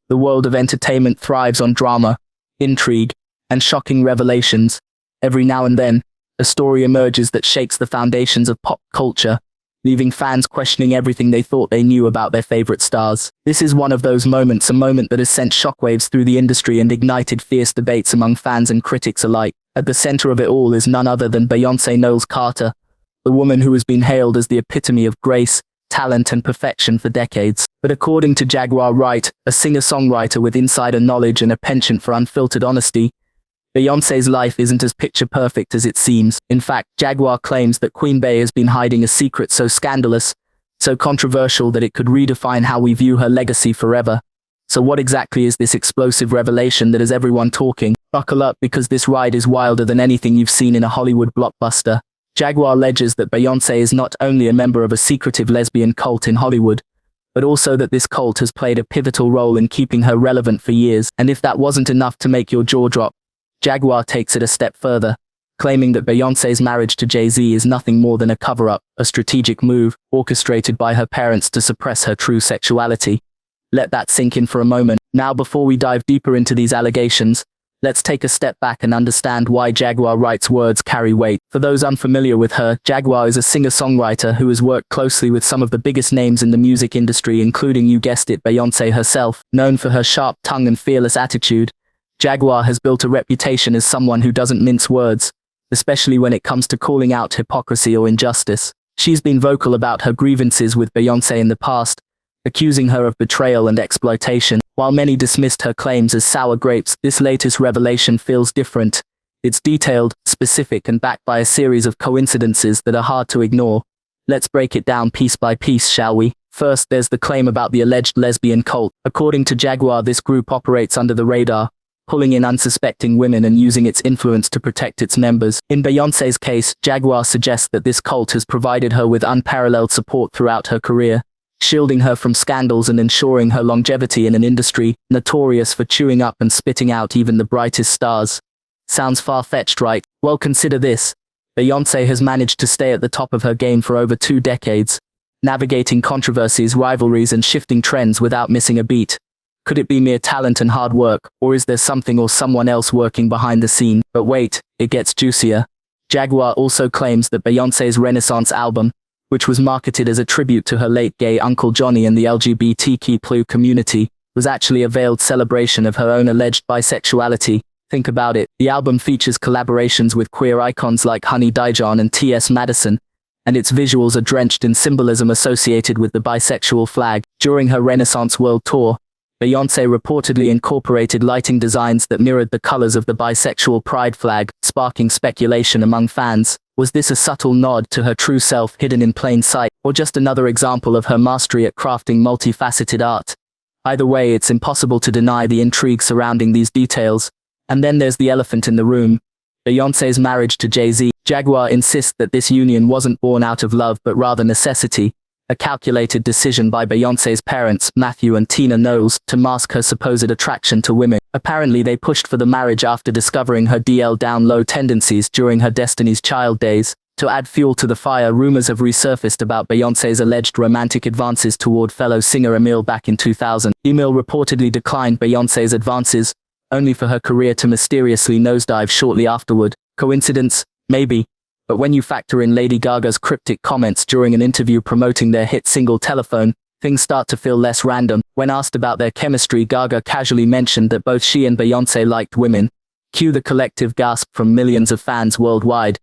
The world of entertainment thrives on drama, intrigue, and shocking revelations. Every now and then, a story emerges that shakes the foundations of pop culture, leaving fans questioning everything they thought they knew about their favorite stars. This is one of those moments, a moment that has sent shockwaves through the industry and ignited fierce debates among fans and critics alike. At the center of it all is none other than Beyonce Knowles Carter, the woman who has been hailed as the epitome of grace, talent, and perfection for decades. But according to Jaguar Wright, a singer-songwriter with insider knowledge and a penchant for unfiltered honesty, Beyonce's life isn't as picture-perfect as it seems. In fact, Jaguar claims that Queen Bey has been hiding a secret so scandalous, so controversial that it could redefine how we view her legacy forever. So what exactly is this explosive revelation that has everyone talking? Buckle up, because this ride is wilder than anything you've seen in a Hollywood blockbuster. Jaguar alleges that Beyonce is not only a member of a secretive lesbian cult in Hollywood, but also that this cult has played a pivotal role in keeping her relevant for years. And if that wasn't enough to make your jaw drop, Jaguar takes it a step further, claiming that Beyonce's marriage to Jay-Z is nothing more than a cover-up, a strategic move, orchestrated by her parents to suppress her true sexuality. Let that sink in for a moment. Now, before we dive deeper into these allegations, let's take a step back and understand why Jaguar Wright's words carry weight. For those unfamiliar with her, Jaguar is a singer-songwriter who has worked closely with some of the biggest names in the music industry, including, you guessed it, Beyonce herself. Known for her sharp tongue and fearless attitude, Jaguar has built a reputation as someone who doesn't mince words, especially when it comes to calling out hypocrisy or injustice. She's been vocal about her grievances with Beyonce in the past, accusing her of betrayal and exploitation. While many dismissed her claims as sour grapes, this latest revelation feels different. It's detailed, specific, and backed by a series of coincidences that are hard to ignore. Let's break it down piece by piece, shall we? First, there's the claim about the alleged lesbian cult. According to Jaguar, this group operates under the radar, pulling in unsuspecting women and using its influence to protect its members. In Beyonce's case, Jaguar suggests that this cult has provided her with unparalleled support throughout her career, shielding her from scandals and ensuring her longevity in an industry notorious for chewing up and spitting out even the brightest stars. Sounds far-fetched, right? Well, consider this. Beyonce has managed to stay at the top of her game for over 2 decades, navigating controversies, rivalries, and shifting trends without missing a beat. Could it be mere talent and hard work, or is there something or someone else working behind the scene? But wait, it gets juicier. Jaguar also claims that Beyonce's Renaissance album, which was marketed as a tribute to her late gay Uncle Johnny and the LGBTQ+ community, was actually a veiled celebration of her own alleged bisexuality. Think about it, the album features collaborations with queer icons like Honey Dijon and T.S. Madison, and its visuals are drenched in symbolism associated with the bisexual flag. During her Renaissance World Tour, Beyonce reportedly incorporated lighting designs that mirrored the colors of the bisexual pride flag, sparking speculation among fans. Was this a subtle nod to her true self hidden in plain sight, or just another example of her mastery at crafting multifaceted art? Either way, it's impossible to deny the intrigue surrounding these details. And then there's the elephant in the room, Beyonce's marriage to Jay-Z. Jaguar insists that this union wasn't born out of love but rather necessity, a calculated decision by Beyonce's parents, Matthew and Tina Knowles, to mask her supposed attraction to women. Apparently they pushed for the marriage after discovering her DL down-low tendencies during her Destiny's Child days. To add fuel to the fire, rumors have resurfaced about Beyonce's alleged romantic advances toward fellow singer Emil back in 2000. Emil reportedly declined Beyonce's advances, only for her career to mysteriously nosedive shortly afterward. Coincidence? Maybe. But when you factor in Lady Gaga's cryptic comments during an interview promoting their hit single Telephone, things start to feel less random. When asked about their chemistry, Gaga casually mentioned that both she and Beyonce liked women. Cue the collective gasp from millions of fans worldwide.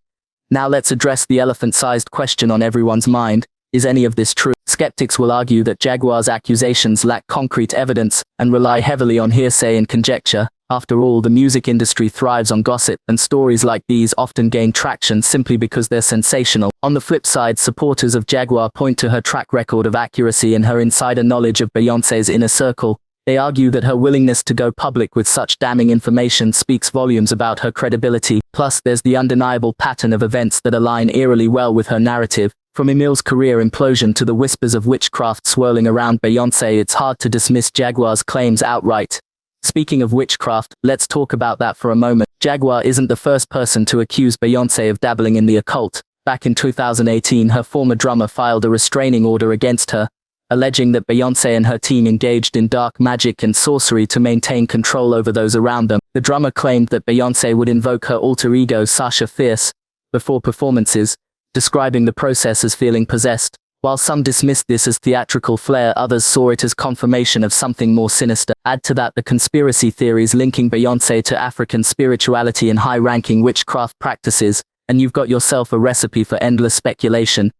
Now let's address the elephant-sized question on everyone's mind. Is any of this true? Skeptics will argue that Jaguar's accusations lack concrete evidence and rely heavily on hearsay and conjecture. After all, the music industry thrives on gossip, and stories like these often gain traction simply because they're sensational. On the flip side, supporters of Jaguar point to her track record of accuracy and her insider knowledge of Beyonce's inner circle. They argue that her willingness to go public with such damning information speaks volumes about her credibility. Plus, there's the undeniable pattern of events that align eerily well with her narrative. From Emil's career implosion to the whispers of witchcraft swirling around Beyonce, it's hard to dismiss Jaguar's claims outright. Speaking of witchcraft, let's talk about that for a moment. Jaguar isn't the first person to accuse Beyonce of dabbling in the occult. Back in 2018, her former drummer filed a restraining order against her, alleging that Beyonce and her team engaged in dark magic and sorcery to maintain control over those around them. The drummer claimed that Beyonce would invoke her alter ego Sasha Fierce before performances, describing the process as feeling possessed. While some dismissed this as theatrical flair, others saw it as confirmation of something more sinister. Add to that the conspiracy theories linking Beyonce to African spirituality and high-ranking witchcraft practices, and you've got yourself a recipe for endless speculation.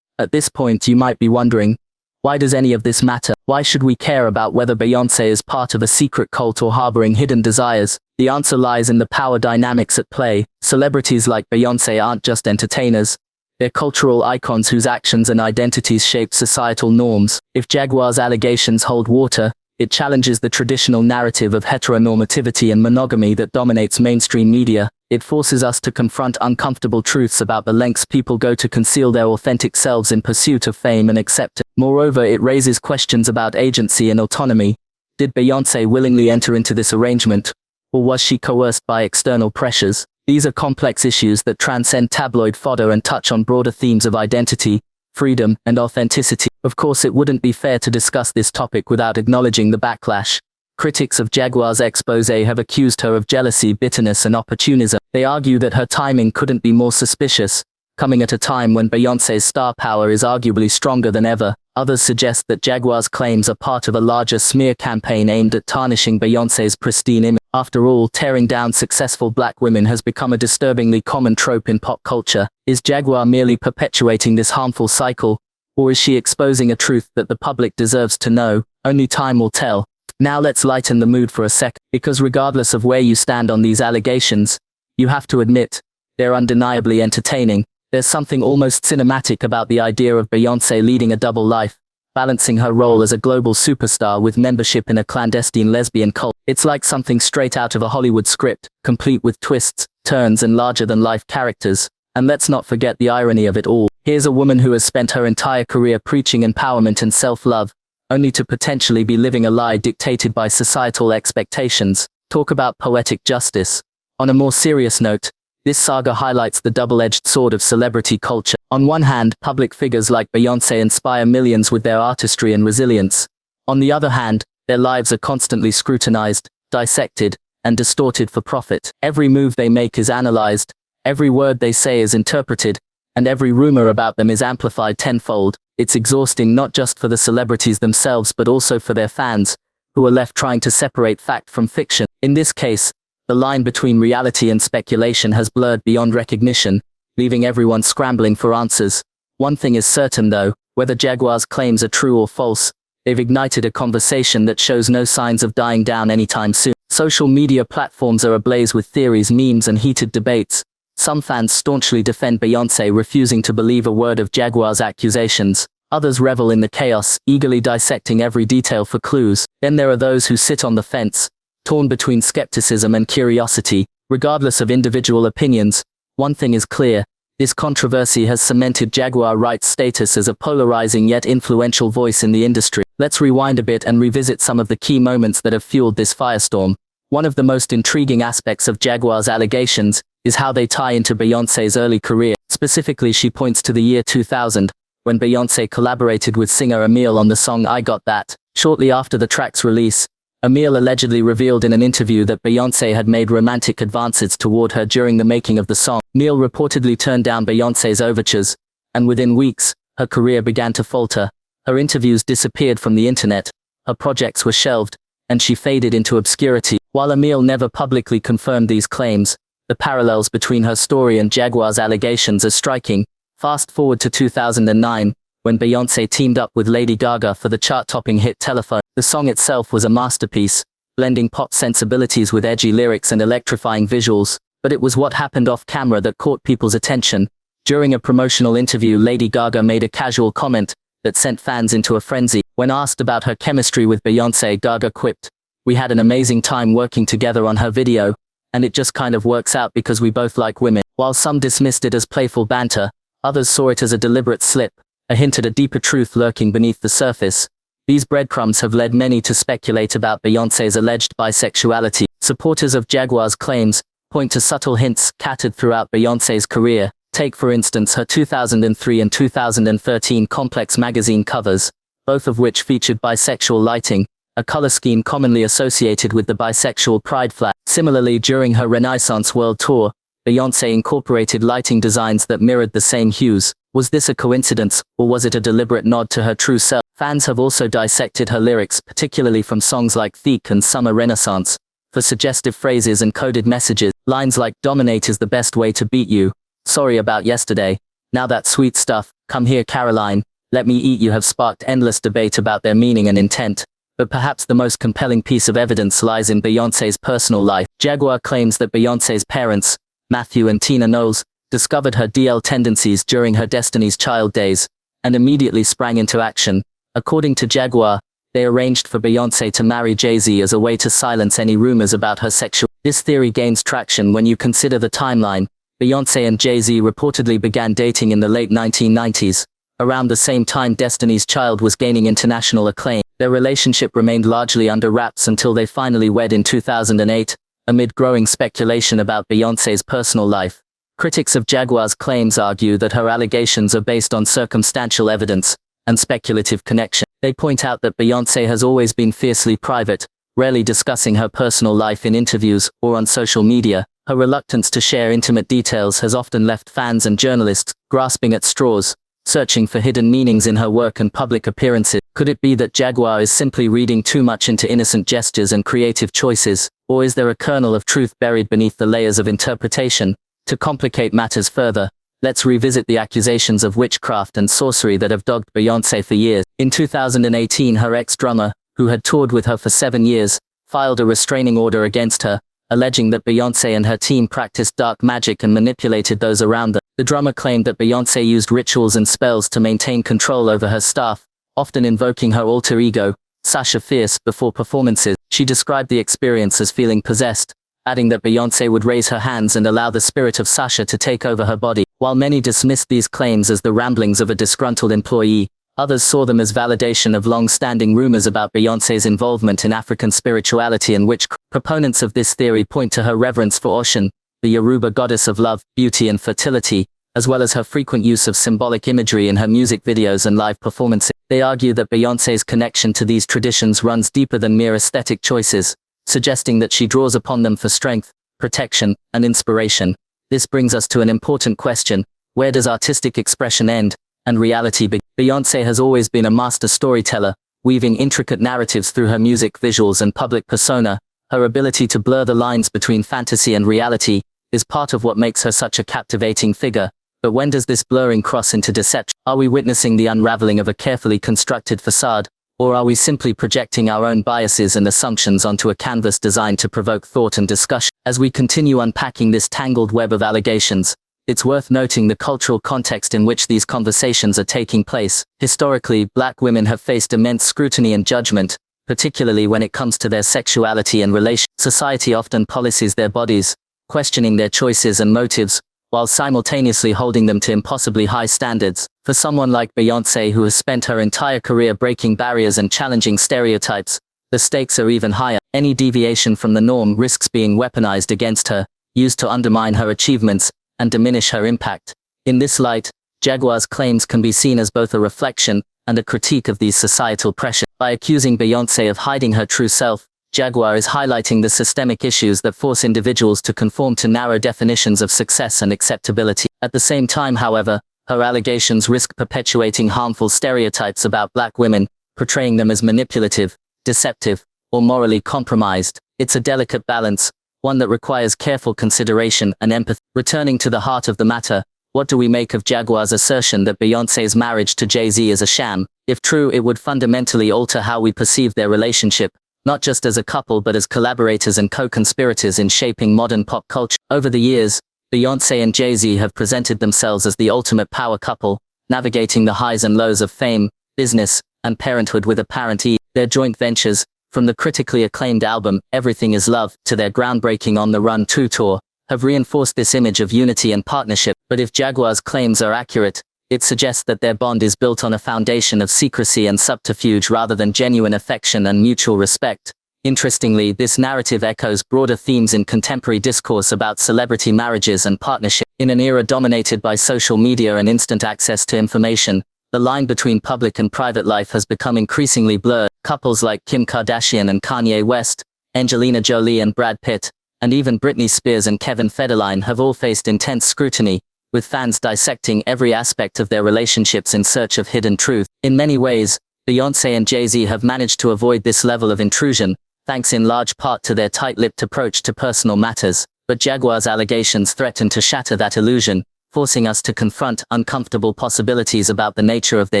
At this point, you might be wondering, why does any of this matter? Why should we care about whether Beyonce is part of a secret cult or harboring hidden desires? The answer lies in the power dynamics at play. Celebrities like Beyonce aren't just entertainers. They're cultural icons whose actions and identities shape societal norms. If Jaguar's allegations hold water, it challenges the traditional narrative of heteronormativity and monogamy that dominates mainstream media. It forces us to confront uncomfortable truths about the lengths people go to conceal their authentic selves in pursuit of fame and acceptance. Moreover, it raises questions about agency and autonomy. Did Beyonce willingly enter into this arrangement, or was she coerced by external pressures? These are complex issues that transcend tabloid fodder and touch on broader themes of identity, freedom, and authenticity. Of course, it wouldn't be fair to discuss this topic without acknowledging the backlash. Critics of Jaguar's exposé have accused her of jealousy, bitterness, and opportunism. They argue that her timing couldn't be more suspicious, coming at a time when Beyonce's star power is arguably stronger than ever. Others suggest that Jaguar's claims are part of a larger smear campaign aimed at tarnishing Beyonce's pristine image. After all, tearing down successful black women has become a disturbingly common trope in pop culture. Is Jaguar merely perpetuating this harmful cycle, or is she exposing a truth that the public deserves to know? Only time will tell. Now let's lighten the mood for a sec, because regardless of where you stand on these allegations, you have to admit, they're undeniably entertaining. There's something almost cinematic about the idea of Beyonce leading a double life, balancing her role as a global superstar with membership in a clandestine lesbian cult. It's like something straight out of a Hollywood script, complete with twists, turns, and larger-than-life characters. And let's not forget the irony of it all. Here's a woman who has spent her entire career preaching empowerment and self-love, only to potentially be living a lie dictated by societal expectations. Talk about poetic justice. On a more serious note, this saga highlights the double-edged sword of celebrity culture. On one hand, public figures like Beyonce inspire millions with their artistry and resilience. On the other hand, their lives are constantly scrutinized, dissected, and distorted for profit. Every move they make is analyzed, every word they say is interpreted, and every rumor about them is amplified tenfold. It's exhausting not just for the celebrities themselves but also for their fans, who are left trying to separate fact from fiction. In this case, the line between reality and speculation has blurred beyond recognition, leaving everyone scrambling for answers. One thing is certain though, whether Jaguar's claims are true or false, they've ignited a conversation that shows no signs of dying down anytime soon. Social media platforms are ablaze with theories, memes, and heated debates. Some fans staunchly defend Beyonce, refusing to believe a word of Jaguar's accusations. Others revel in the chaos, eagerly dissecting every detail for clues. Then there are those who sit on the fence, torn between skepticism and curiosity. Regardless of individual opinions, one thing is clear: this controversy has cemented Jaguar Wright's status as a polarizing yet influential voice in the industry. Let's rewind a bit and revisit some of the key moments that have fueled this firestorm. One of the most intriguing aspects of Jaguar's allegations is how they tie into Beyonce's early career. Specifically, she points to the year 2000, when Beyonce collaborated with singer Emile on the song I Got That. Shortly after the track's release, Emile allegedly revealed in an interview that Beyonce had made romantic advances toward her during the making of the song. Emile reportedly turned down Beyonce's overtures, and within weeks, her career began to falter. Her interviews disappeared from the internet, her projects were shelved, and she faded into obscurity. While Emile never publicly confirmed these claims, the parallels between her story and Jaguar's allegations are striking. Fast forward to 2009, when Beyonce teamed up with Lady Gaga for the chart-topping hit Telephone. The song itself was a masterpiece, blending pop sensibilities with edgy lyrics and electrifying visuals, but it was what happened off-camera that caught people's attention. During a promotional interview, Lady Gaga made a casual comment that sent fans into a frenzy. When asked about her chemistry with Beyonce, Gaga quipped, "We had an amazing time working together on her video, and it just kind of works out because we both like women." While some dismissed it as playful banter, others saw it as a deliberate slip, a hint at a deeper truth lurking beneath the surface. These breadcrumbs have led many to speculate about Beyonce's alleged bisexuality. Supporters of Jaguar's claims point to subtle hints scattered throughout Beyonce's career. Take for instance her 2003 and 2013 Complex magazine covers, both of which featured bisexual lighting, a color scheme commonly associated with the bisexual pride flag. Similarly, during her Renaissance World Tour, Beyonce incorporated lighting designs that mirrored the same hues. Was this a coincidence, or was it a deliberate nod to her true self? Fans have also dissected her lyrics, particularly from songs like Thique and Summer Renaissance, for suggestive phrases and coded messages. Lines like, "Dominate is the best way to beat you," "Sorry about yesterday," "Now that sweet stuff," "Come here Caroline," "Let me eat you" have sparked endless debate about their meaning and intent. But perhaps the most compelling piece of evidence lies in Beyonce's personal life. Jaguar claims that Beyonce's parents, Matthew and Tina Knowles, discovered her DL tendencies during her Destiny's Child days, and immediately sprang into action. According to Jaguar, they arranged for Beyonce to marry Jay-Z as a way to silence any rumors about her sexuality. This theory gains traction when you consider the timeline. Beyonce and Jay-Z reportedly began dating in the late 1990s. Around the same time Destiny's Child was gaining international acclaim. Their relationship remained largely under wraps until they finally wed in 2008, amid growing speculation about Beyonce's personal life. Critics of Jaguar's claims argue that her allegations are based on circumstantial evidence and speculative connection. They point out that Beyonce has always been fiercely private, rarely discussing her personal life in interviews or on social media. Her reluctance to share intimate details has often left fans and journalists grasping at straws, searching for hidden meanings in her work and public appearances. Could it be that Jaguar is simply reading too much into innocent gestures and creative choices, or is there a kernel of truth buried beneath the layers of interpretation? To complicate matters further, let's revisit the accusations of witchcraft and sorcery that have dogged Beyonce for years. In 2018, her ex-drummer, who had toured with her for 7 years, filed a restraining order against her, alleging that Beyonce and her team practiced dark magic and manipulated those around them. The drummer claimed that Beyonce used rituals and spells to maintain control over her staff, often invoking her alter ego, Sasha Fierce, before performances. She described the experience as feeling possessed, adding that Beyonce would raise her hands and allow the spirit of Sasha to take over her body. While many dismissed these claims as the ramblings of a disgruntled employee, others saw them as validation of long-standing rumors about Beyonce's involvement in African spirituality and witchcraft. Proponents of this theory point to her reverence for Oshun, the Yoruba goddess of love, beauty and fertility, as well as her frequent use of symbolic imagery in her music videos and live performances. They argue that Beyonce's connection to these traditions runs deeper than mere aesthetic choices, suggesting that she draws upon them for strength, protection, and inspiration. This brings us to an important question: where does artistic expression end and reality begin? Beyonce has always been a master storyteller, weaving intricate narratives through her music visuals and public persona. Her ability to blur the lines between fantasy and reality is part of what makes her such a captivating figure. But when does this blurring cross into deception? Are we witnessing the unraveling of a carefully constructed facade, or are we simply projecting our own biases and assumptions onto a canvas designed to provoke thought and discussion? As we continue unpacking this tangled web of allegations, it's worth noting the cultural context in which these conversations are taking place. Historically, Black women have faced immense scrutiny and judgment, particularly when it comes to their sexuality and relations. Society often policies their bodies, questioning their choices and motives, while simultaneously holding them to impossibly high standards. For someone like Beyonce, who has spent her entire career breaking barriers and challenging stereotypes, the stakes are even higher. Any deviation from the norm risks being weaponized against her, used to undermine her achievements and diminish her impact. In this light, Jaguar's claims can be seen as both a reflection and a critique of these societal pressures. By accusing Beyonce of hiding her true self, Jaguar is highlighting the systemic issues that force individuals to conform to narrow definitions of success and acceptability. At the same time, however, her allegations risk perpetuating harmful stereotypes about Black women, portraying them as manipulative, deceptive, or morally compromised. It's a delicate balance, one that requires careful consideration and empathy. Returning to the heart of the matter, what do we make of Jaguar's assertion that Beyonce's marriage to Jay-Z is a sham? If true, it would fundamentally alter how we perceive their relationship, not just as a couple but as collaborators and co-conspirators in shaping modern pop culture. Over the years, Beyonce and Jay-Z have presented themselves as the ultimate power couple, navigating the highs and lows of fame, business, and parenthood with apparent ease. Their joint ventures, from the critically acclaimed album Everything Is Love to their groundbreaking On the Run 2 tour, have reinforced this image of unity and partnership. But if Jaguar's claims are accurate, it suggests that their bond is built on a foundation of secrecy and subterfuge rather than genuine affection and mutual respect. Interestingly, this narrative echoes broader themes in contemporary discourse about celebrity marriages and partnership. In an era dominated by social media and instant access to information, The line between public and private life has become increasingly blurred. Couples like Kim Kardashian and Kanye West, Angelina Jolie and Brad Pitt, and even Britney Spears and Kevin Federline have all faced intense scrutiny, with fans dissecting every aspect of their relationships in search of hidden truth. In many ways, Beyonce and Jay-Z have managed to avoid this level of intrusion, thanks in large part to their tight-lipped approach to personal matters. But Jaguar's allegations threaten to shatter that illusion, forcing us to confront uncomfortable possibilities about the nature of their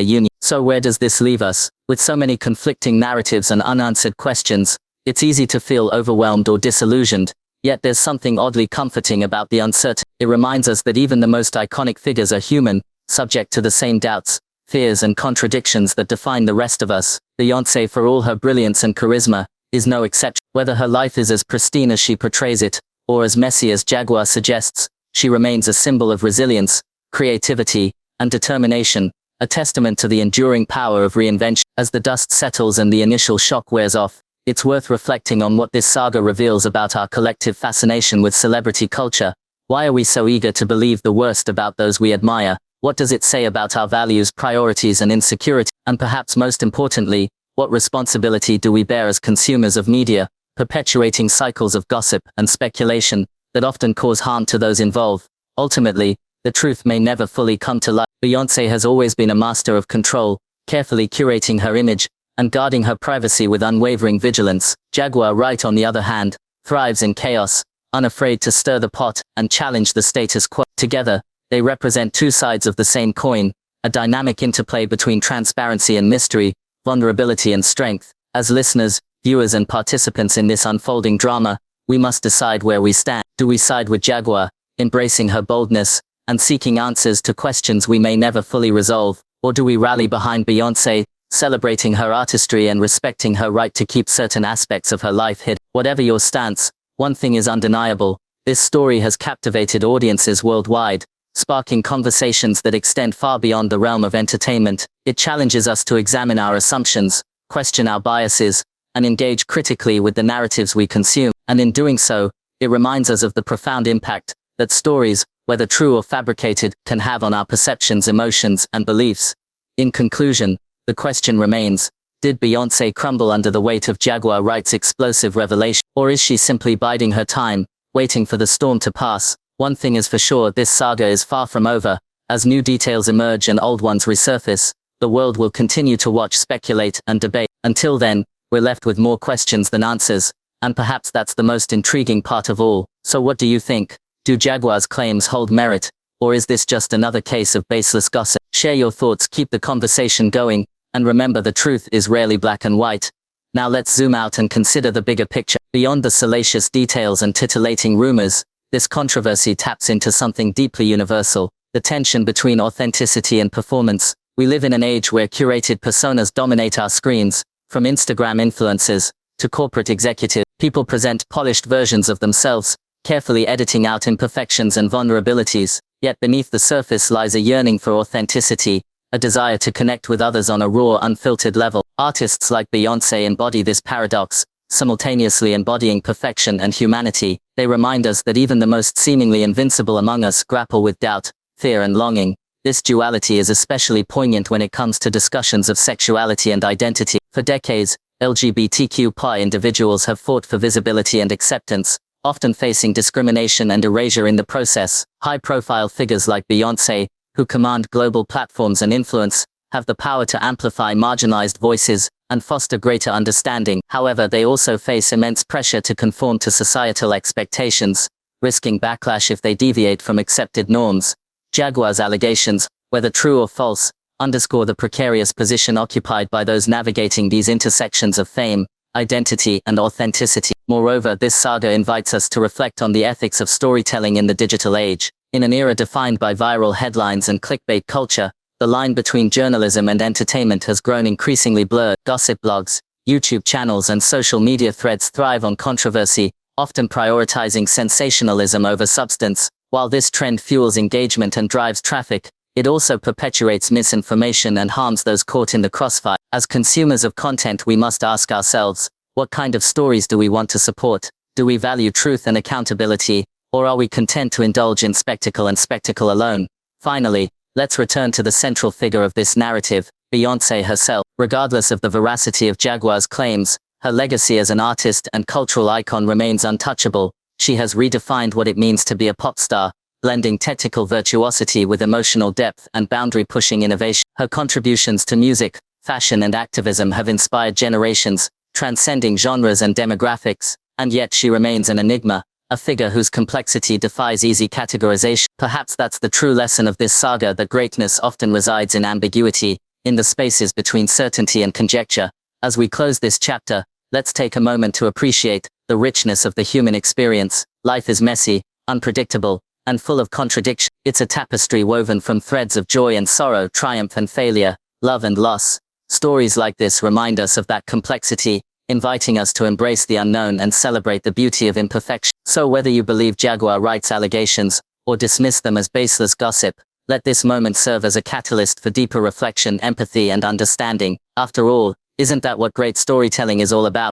union. So where does this leave us? With so many conflicting narratives and unanswered questions, it's easy to feel overwhelmed or disillusioned. Yet there's something oddly comforting about the uncertainty. It reminds us that even the most iconic figures are human, subject to the same doubts, fears and contradictions that define the rest of us. Beyonce, for all her brilliance and charisma, is no exception. Whether her life is as pristine as she portrays it, or as messy as Jaguar suggests, she remains a symbol of resilience, creativity, and determination, a testament to the enduring power of reinvention. As the dust settles and the initial shock wears off, it's worth reflecting on what this saga reveals about our collective fascination with celebrity culture. Why are we so eager to believe the worst about those we admire? What does it say about our values, priorities, and insecurity? And perhaps most importantly, what responsibility do we bear as consumers of media, perpetuating cycles of gossip and speculation that often cause harm to those involved? Ultimately, the truth may never fully come to light. Beyonce has always been a master of control, carefully curating her image and guarding her privacy with unwavering vigilance. Jaguar Wright, on the other hand, thrives in chaos, unafraid to stir the pot and challenge the status quo. Together, they represent two sides of the same coin, a dynamic interplay between transparency and mystery, vulnerability and strength. As listeners, viewers, and participants in this unfolding drama, we must decide where we stand. Do we side with Jaguar, embracing her boldness and seeking answers to questions we may never fully resolve? Or do we rally behind Beyonce, celebrating her artistry and respecting her right to keep certain aspects of her life hidden? Whatever your stance, one thing is undeniable: this story has captivated audiences worldwide, sparking conversations that extend far beyond the realm of entertainment. It challenges us to examine our assumptions, question our biases, and engage critically with the narratives we consume. And in doing so, it reminds us of the profound impact that stories, whether true or fabricated, can have on our perceptions, emotions, and beliefs. In conclusion, the question remains: did Beyonce crumble under the weight of Jaguar Wright's explosive revelation? Or is she simply biding her time, waiting for the storm to pass? One thing is for sure: this saga is far from over. As new details emerge and old ones resurface, the world will continue to watch, speculate, and debate. Until then, we're left with more questions than answers, and perhaps that's the most intriguing part of all. So what do you think? Do Jaguar's claims hold merit, or is this just another case of baseless gossip? Share your thoughts, keep the conversation going, and remember, the truth is rarely black and white. Now let's zoom out and consider the bigger picture. Beyond the salacious details and titillating rumors, this controversy taps into something deeply universal: the tension between authenticity and performance. We live in an age where curated personas dominate our screens. From Instagram influencers to corporate executives, people present polished versions of themselves, carefully editing out imperfections and vulnerabilities. Yet beneath the surface lies a yearning for authenticity, a desire to connect with others on a raw, unfiltered level. Artists like Beyonce embody this paradox, simultaneously embodying perfection and humanity. They remind us that even the most seemingly invincible among us grapple with doubt, fear, and longing. This duality is especially poignant when it comes to discussions of sexuality and identity. For decades, LGBTQ+ individuals have fought for visibility and acceptance, often facing discrimination and erasure in the process. High-profile figures like Beyonce, who command global platforms and influence, have the power to amplify marginalized voices and foster greater understanding. However, they also face immense pressure to conform to societal expectations, risking backlash if they deviate from accepted norms. Jaguar's allegations, whether true or false, underscore the precarious position occupied by those navigating these intersections of fame, identity, and authenticity. Moreover, this saga invites us to reflect on the ethics of storytelling in the digital age. In an era defined by viral headlines and clickbait culture, the line between journalism and entertainment has grown increasingly blurred. Gossip blogs, YouTube channels, and social media threads thrive on controversy, often prioritizing sensationalism over substance. While this trend fuels engagement and drives traffic, it also perpetuates misinformation and harms those caught in the crossfire. As consumers of content, we must ask ourselves, what kind of stories do we want to support? Do we value truth and accountability, or are we content to indulge in spectacle and spectacle alone? Finally, let's return to the central figure of this narrative, Beyonce herself. Regardless of the veracity of Jaguar's claims, her legacy as an artist and cultural icon remains untouchable. She has redefined what it means to be a pop star, blending technical virtuosity with emotional depth and boundary-pushing innovation. Her contributions to music, fashion and activism have inspired generations, transcending genres and demographics, and yet she remains an enigma, a figure whose complexity defies easy categorization. Perhaps that's the true lesson of this saga, that greatness often resides in ambiguity, in the spaces between certainty and conjecture. As we close this chapter, let's take a moment to appreciate the richness of the human experience. Life is messy, unpredictable, and full of contradiction. It's a tapestry woven from threads of joy and sorrow, triumph and failure, love and loss. Stories like this remind us of that complexity, inviting us to embrace the unknown and celebrate the beauty of imperfection. So whether you believe Jaguar Wright's allegations, or dismiss them as baseless gossip, let this moment serve as a catalyst for deeper reflection, empathy and understanding. After all, isn't that what great storytelling is all about?